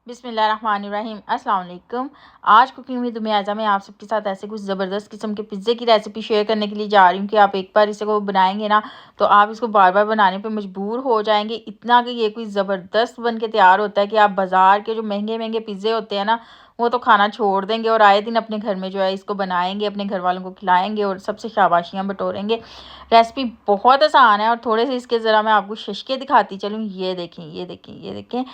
बिस्मिल्लाहिर्रहमानिर्रहीम अस्सलाम वालेकुम। आज कुकिंग विद उम्मे आज़ा मैं आप सबके साथ ऐसे कुछ ज़बरदस्त किस्म के पिज़्ज़े की रेसिपी शेयर करने के लिए जा रही हूँ कि आप एक बार इसको बनाएंगे ना तो आप इसको बार बार बनाने पे मजबूर हो जाएंगे। इतना कि ये कोई ज़बरदस्त बन के तैयार होता है कि आप बाज़ार के जो महंगे महंगे पिज़्ज़े होते हैं ना वो तो खाना छोड़ देंगे और आए दिन अपने घर में जो है इसको बनाएंगे, अपने घर वालों को खिलाएंगे और सबसे शाबाशियाँ बटोरेंगे। रेसिपी बहुत आसान है और थोड़े से इसके ज़रा मैं आपको शशके दिखाती चलूँ। ये देखें, ये देखें, ये देखें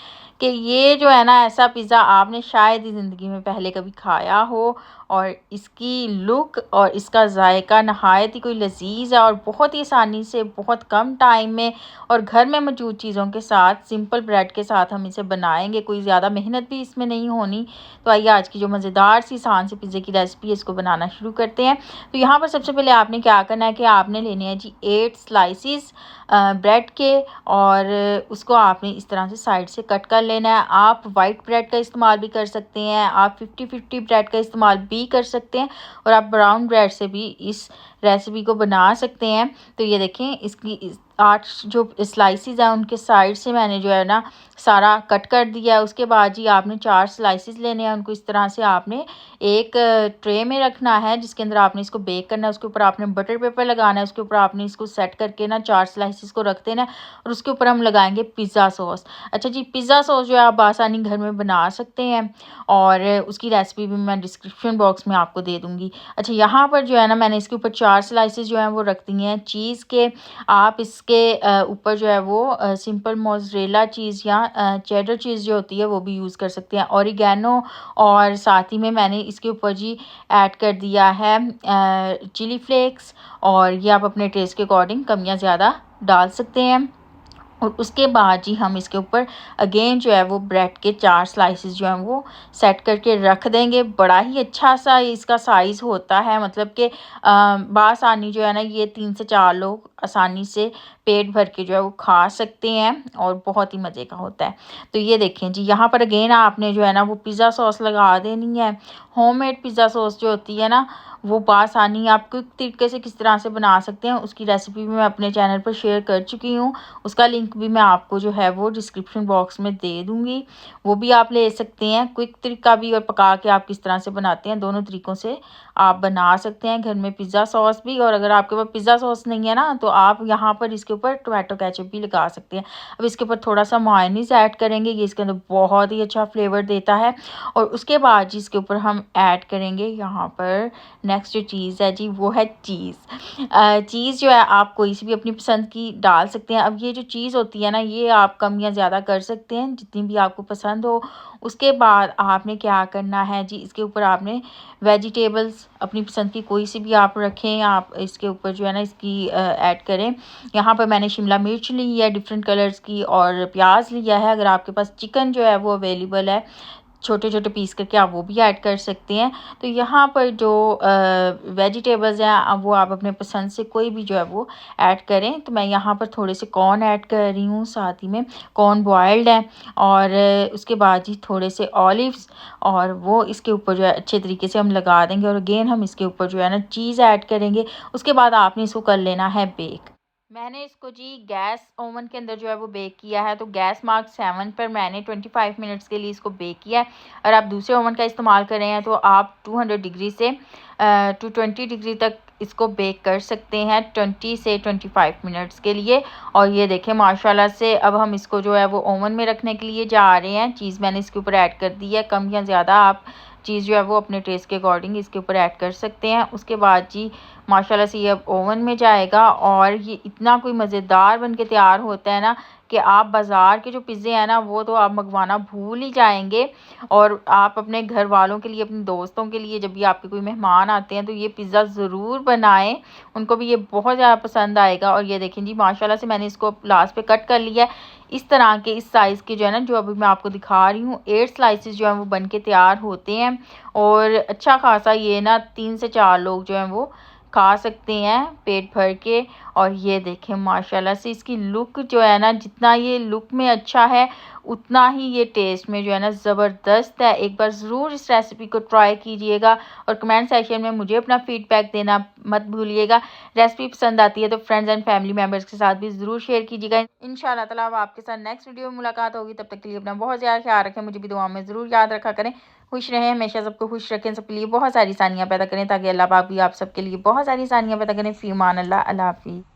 कि ये जो है ना ऐसा पिज़्ज़ा आपने शायद ही ज़िंदगी में पहले कभी खाया हो और इसकी लुक और इसका जायका नहायत ही कोई लजीज है और बहुत ही आसानी से बहुत कम टाइम में और घर में मौजूद चीज़ों के साथ सिंपल ब्रेड के साथ हम इसे बनाएंगे। कोई ज़्यादा मेहनत भी इसमें नहीं होनी। तो आइए आज की जो मज़ेदार सी आसान सी पिज़्ज़े की रेसिपी है इसको बनाना शुरू करते हैं। तो यहाँ पर सबसे पहले आपने क्या करना है कि आपने लेने हैं जी 8 स्लाइसिस ब्रेड के और उसको आपने इस तरह से साइड से कट कर लेना है। आप वाइट ब्रेड का इस्तेमाल भी कर सकते हैं, आप 50-50 ब्रेड का इस्तेमाल भी कर सकते हैं और आप ब्राउन ब्रेड से भी इस रेसिपी को बना सकते हैं। तो ये देखें इसकी 8 जो स्लाइसिस हैं उनके साइड से मैंने जो है ना सारा कट कर दिया है। उसके बाद जी आपने 4 स्लाइसिस लेने हैं, उनको इस तरह से आपने एक ट्रे में रखना है जिसके अंदर आपने इसको बेक करना है। उसके ऊपर आपने बटर पेपर लगाना है, उसके ऊपर आपने इसको सेट करके ना 4 स्लाइसिस को रख देना है और उसके ऊपर हम लगाएंगे पिज़्ज़ा सॉस। अच्छा जी, पिज़्ज़ा सॉस जो है आप आसानी घर में बना सकते हैं और उसकी रेसिपी भी मैं डिस्क्रिप्शन बॉक्स में आपको दे दूँगी। अच्छा, यहाँ पर जो है ना मैंने इसके ऊपर 4 स्लाइसेस जो हैं वो रख दी हैं चीज़ के। आप इसके ऊपर जो है वो सिंपल मोज़रेला चीज़ या चेडर चीज़ जो होती है वो भी यूज़ कर सकते हैं, ऑरिगेनो और साथ ही में मैंने इसके ऊपर जी ऐड कर दिया है चिली फ्लेक्स और ये आप अपने टेस्ट के अकॉर्डिंग कम या ज़्यादा डाल सकते हैं। और उसके बाद जी हम इसके ऊपर अगेन जो है वो ब्रेड के 4 स्लाइसेस जो हैं वो सेट करके रख देंगे। बड़ा ही अच्छा सा इसका साइज़ होता है, मतलब कि बासानी जो है ना ये 3 से 4 लोग आसानी से पेट भर के जो है वो खा सकते हैं और बहुत ही मज़े का होता है। तो ये देखें जी, यहाँ पर अगेन आपने जो है ना वो पिज़्ज़ा सॉस लगा देनी है। होममेड पिज़्ज़ा सॉस जो होती है ना वो बासानी आप क्विक तरीके से किस तरह से बना सकते हैं उसकी रेसिपी भी मैं अपने चैनल पर शेयर कर चुकी हूँ। उसका लिंक भी मैं आपको जो है वो डिस्क्रिप्शन बॉक्स में दे दूँगी, वो भी आप ले सकते हैं। क्विक तरीका भी और पका के आप किस तरह से बनाते हैं, दोनों तरीक़ों से आप बना सकते हैं घर में पिज़्ज़ा सॉस भी। और अगर आपके पास पिज़्ज़ा सॉस नहीं है ना तो आप यहाँ पर इसके ऊपर टोमेटो केचप भी लगा सकते हैं। अब इसके ऊपर थोड़ा सा मेयोनीज़ ऐड करेंगे, ये इसके अंदर बहुत ही अच्छा फ्लेवर देता है। और उसके बाद जी इसके ऊपर हम ऐड करेंगे यहाँ पर नेक्स्ट जो चीज़ है जी वो है चीज़। चीज़ जो है आप कोई सी भी अपनी पसंद की डाल सकते हैं। अब ये जो चीज़ होती है ना ये आप कम या ज़्यादा कर सकते हैं जितनी भी आपको पसंद हो। उसके बाद आपने क्या करना है जी, इसके ऊपर आपने वेजिटेबल्स अपनी पसंद की कोई सी भी आप रखें, आप इसके ऊपर जो है ना इसकी ऐड करें। यहाँ पर मैंने शिमला मिर्च ली है डिफरेंट कलर्स की और प्याज लिया है। अगर आपके पास चिकन जो है वो अवेलेबल है छोटे छोटे पीस करके आप वो भी ऐड कर सकते हैं। तो यहाँ पर जो वेजिटेबल्स हैं वो आप अपने पसंद से कोई भी जो है वो ऐड करें। तो मैं यहाँ पर थोड़े से कॉर्न ऐड कर रही हूँ, साथ ही में कॉर्न बॉइल्ड है और उसके बाद ही थोड़े से ऑलिव्स और वो इसके ऊपर जो है अच्छे तरीके से हम लगा देंगे और अगेन हम इसके ऊपर जो है ना चीज़ ऐड करेंगे। उसके बाद आपने इसको कर लेना है बेक। मैंने इसको जी गैस ओवन के अंदर जो है वो बेक किया है, तो गैस मार्क 7 पर मैंने 25 मिनट्स के लिए इसको बेक किया है। और आप दूसरे ओवन का इस्तेमाल कर रहे हैं तो आप 200 डिग्री से 220 डिग्री तक इसको बेक कर सकते हैं 20 से 25 मिनट्स के लिए। और ये देखें माशाल्लाह से अब हम इसको जो है वो ओवन में रखने के लिए जा रहे हैं। चीज़ मैंने इसके ऊपर ऐड कर दी है, कम या ज़्यादा आप चीज़ जो है वो अपने टेस्ट के अकॉर्डिंग इसके ऊपर ऐड कर सकते हैं। उसके बाद जी माशाल्लाह से ये अब ओवन में जाएगा और ये इतना कोई मज़ेदार बन के तैयार होता है ना कि आप बाज़ार के जो पिज़्ज़े हैं ना वो तो आप मंगवाना भूल ही जाएंगे। और आप अपने घर वालों के लिए, अपने दोस्तों के लिए, जब भी आपके कोई मेहमान आते हैं तो ये पिज़्ज़ा ज़रूर बनाएं, उनको भी ये बहुत ज़्यादा पसंद आएगा। और ये देखें जी माशाल्लाह से मैंने इसको लास्ट पे कट कर लिया है इस तरह के, इस साइज़ के जो है ना जो अभी मैं आपको दिखा रही हूँ 8 स्लाइसेस जो हैं वो बन के तैयार होते हैं। और अच्छा खासा ये ना 3 से 4 लोग जो हैं वो खा सकते हैं पेट भर के। और ये देखें माशाल्लाह से इसकी लुक जो है ना, जितना ये लुक में अच्छा है उतना ही ये टेस्ट में जो है ना ज़बरदस्त है। एक बार ज़रूर इस रेसिपी को ट्राई कीजिएगा और कमेंट सेक्शन में मुझे अपना फीडबैक देना मत भूलिएगा। रेसिपी पसंद आती है तो फ्रेंड्स एंड फैमिली मेम्बर्स के साथ भी ज़रूर शेयर कीजिएगा। इंशाल्लाह ताला अब आपके साथ नेक्स्ट वीडियो में मुलाकात होगी। तब तक के लिए अपना बहुत ज़्यादा ख्याल रखें, मुझे भी दुआ में ज़रूर याद रखा करें। खुश रहें, हमेशा सबको खुश रखें, सबके लिए बहुत सारी आसानियाँ पैदा करें ताकि अल्लाह पाक भी आप सबके लिए बहुत सारी आसानियाँ पैदा करें। फ़ी अमान अल्लाह, अल्लाह हाफ़िज़।